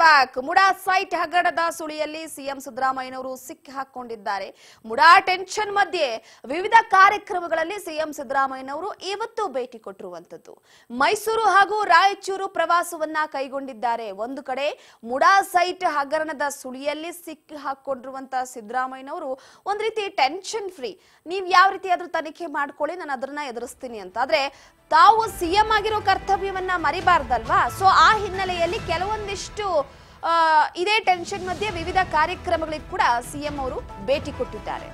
Back. MUDA site ಹಗರಣದ ಸುಳಿಯಲ್ಲಿ CM ಸಿದ್ದರಾಮಯ್ಯನವರು ಸಿಕ್ಕಿ ಹಾಕೊಂಡಿದ್ದಾರೆ. ಮುಡಾ ಟೆನ್ಷನ್ ಮಧ್ಯೆ ವಿವಿಧ ಕಾರ್ಯಕ್ರಮಗಳಲ್ಲಿ ಸಿಎಂ ಸಿದ್ದರಾಮಯ್ಯನವರು ಇವತ್ತು ಭೇಟಿ ಕೊಟ್ಟಿರುವಂತದ್ದು. ಮೈಸೂರು ಹಾಗೂ ರಾಯಚೂರು ಪ್ರವಾಸವನ್ನ ಕೈಗೊಂಡಿದ್ದಾರೆ. ಒಂದು ಕಡೆ ಮುಡಾ ಸೈಟ್ ಹಗರಣದ ಸುಳಿಯಲ್ಲಿ ಸಿಕ್ಕಿ ಹಾಕೊಂಡಿರುವಂತಹ ಸಿದ್ದರಾಮಯ್ಯನವರು ಒಂದ್ ರೀತಿ ಟೆನ್ಷನ್ ಫ್ರೀ. ನೀವ್ ಯಾವ ರೀತಿ ಆದ್ರೂ ತನಿಖೆ ಮಾಡ್ಕೊಳ್ಳಿ, ನಾನು ಅದನ್ನ ಎದುರಿಸ್ತೀನಿ ಅಂತ. ಆದ್ರೆ ತಾವು ಸಿಎಂ ಆಗಿರೋ ಕರ್ತವ್ಯವನ್ನ ಮರಿಬಾರ್ದಲ್ವಾ? ಸೊ ಆ ಹಿನ್ನೆಲೆಯಲ್ಲಿ ಕೆಲವೊಂದಿಷ್ಟು ಇದೇ ಟೆನ್ಷನ್ ಮಧ್ಯೆ ವಿವಿಧ ಕಾರ್ಯಕ್ರಮಗಳಿಗೆ ಕೂಡ ಸಿಎಂ ಅವರು ಭೇಟಿ ಕೊಟ್ಟಿದ್ದಾರೆ.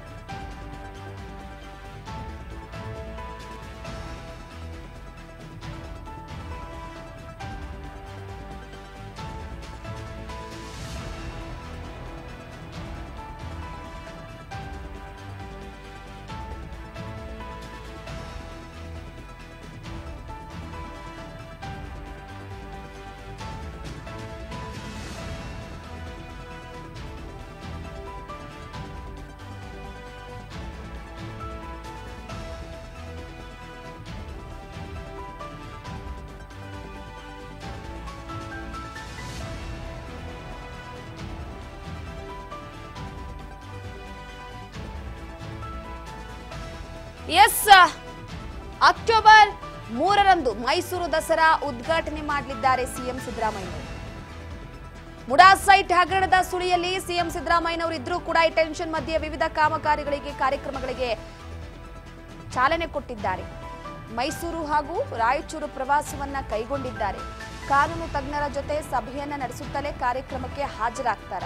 ಎಸ್, ಅಕ್ಟೋಬರ್ 3ರಂದು ಮೈಸೂರು ದಸರಾ ಉದ್ಘಾಟನೆ ಮಾಡಲಿದ್ದಾರೆ ಸಿಎಂ ಸಿದ್ದರಾಮಯ್ಯ. ಮುಡಾ ಸೈಟ್ ಹಗರಣದ ಸುಳಿಯಲ್ಲಿ ಸಿಎಂ ಸಿದ್ದರಾಮಯ್ಯನವರು ಇದ್ರೂ ಕೂಡ ಈ ಟೆನ್ಷನ್ ಮಧ್ಯೆ ವಿವಿಧ ಕಾಮಗಾರಿಗಳಿಗೆ ಕಾರ್ಯಕ್ರಮಗಳಿಗೆ ಚಾಲನೆ ಕೊಟ್ಟಿದ್ದಾರೆ. ಮೈಸೂರು ಹಾಗೂ ರಾಯಚೂರು ಪ್ರವಾಸವನ್ನ ಕೈಗೊಂಡಿದ್ದಾರೆ. ಕಾನೂನು ತಜ್ಞರ ಜೊತೆ ಸಭೆಯನ್ನ ನಡೆಸುತ್ತಲೇ ಕಾರ್ಯಕ್ರಮಕ್ಕೆ ಹಾಜರಾಗ್ತಾರ.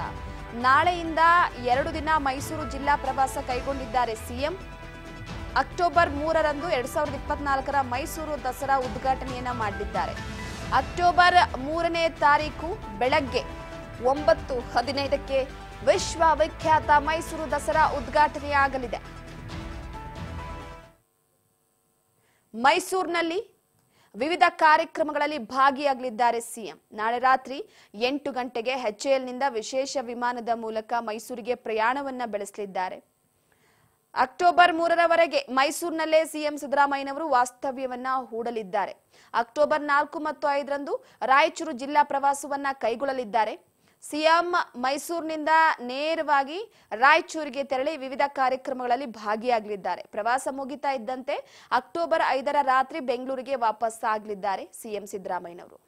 ನಾಳೆಯಿಂದ 2 ದಿನ ಮೈಸೂರು ಜಿಲ್ಲಾ ಪ್ರವಾಸ ಕೈಗೊಂಡಿದ್ದಾರೆ ಸಿಎಂ. ಅಕ್ಟೋಬರ್ 3ರಂದು 2024ರ ಮೈಸೂರು ದಸರಾ ಉದ್ಘಾಟನೆಯನ್ನ ಮಾಡಲಿದ್ದಾರೆ. ಅಕ್ಟೋಬರ್ 3ನೇ ತಾರೀಕು ಬೆಳಗ್ಗೆ 9:15ಕ್ಕೆ ವಿಶ್ವವಿಖ್ಯಾತ ಮೈಸೂರು ದಸರಾ ಉದ್ಘಾಟನೆಯಾಗಲಿದೆ. ಮೈಸೂರಿನಲ್ಲಿ ವಿವಿಧ ಕಾರ್ಯಕ್ರಮಗಳಲ್ಲಿ ಭಾಗಿಯಾಗಲಿದ್ದಾರೆ ಸಿಎಂ. ನಾಳೆ ರಾತ್ರಿ 8 ಗಂಟೆಗೆ HALನಿಂದ ವಿಶೇಷ ವಿಮಾನದ ಮೂಲಕ ಮೈಸೂರಿಗೆ ಪ್ರಯಾಣವನ್ನ ಬೆಳೆಸಲಿದ್ದಾರೆ. ಅಕ್ಟೋಬರ್ 3ರವರೆಗೆ ಮೈಸೂರಿನಲ್ಲೇ ಸಿಎಂ ಸಿದ್ದರಾಮಯ್ಯನವರು ವಾಸ್ತವ್ಯವನ್ನ ಹೂಡಲಿದ್ದಾರೆ. ಅಕ್ಟೋಬರ್ 4 ಮತ್ತು 5ರಂದು ರಾಯಚೂರು ಜಿಲ್ಲಾ ಪ್ರವಾಸವನ್ನ ಕೈಗೊಳ್ಳಲಿದ್ದಾರೆ. ಸಿಎಂ ಮೈಸೂರಿನಿಂದ ನೇರವಾಗಿ ರಾಯಚೂರಿಗೆ ತೆರಳಿ ವಿವಿಧ ಕಾರ್ಯಕ್ರಮಗಳಲ್ಲಿ ಭಾಗಿಯಾಗಲಿದ್ದಾರೆ. ಪ್ರವಾಸ ಮುಗಿತಾ ಇದ್ದಂತೆ ಅಕ್ಟೋಬರ್ 5ರ ರಾತ್ರಿ ಬೆಂಗಳೂರಿಗೆ ವಾಪಸ್ ಆಗಲಿದ್ದಾರೆ ಸಿಎಂ ಸಿದ್ದರಾಮಯ್ಯನವರು.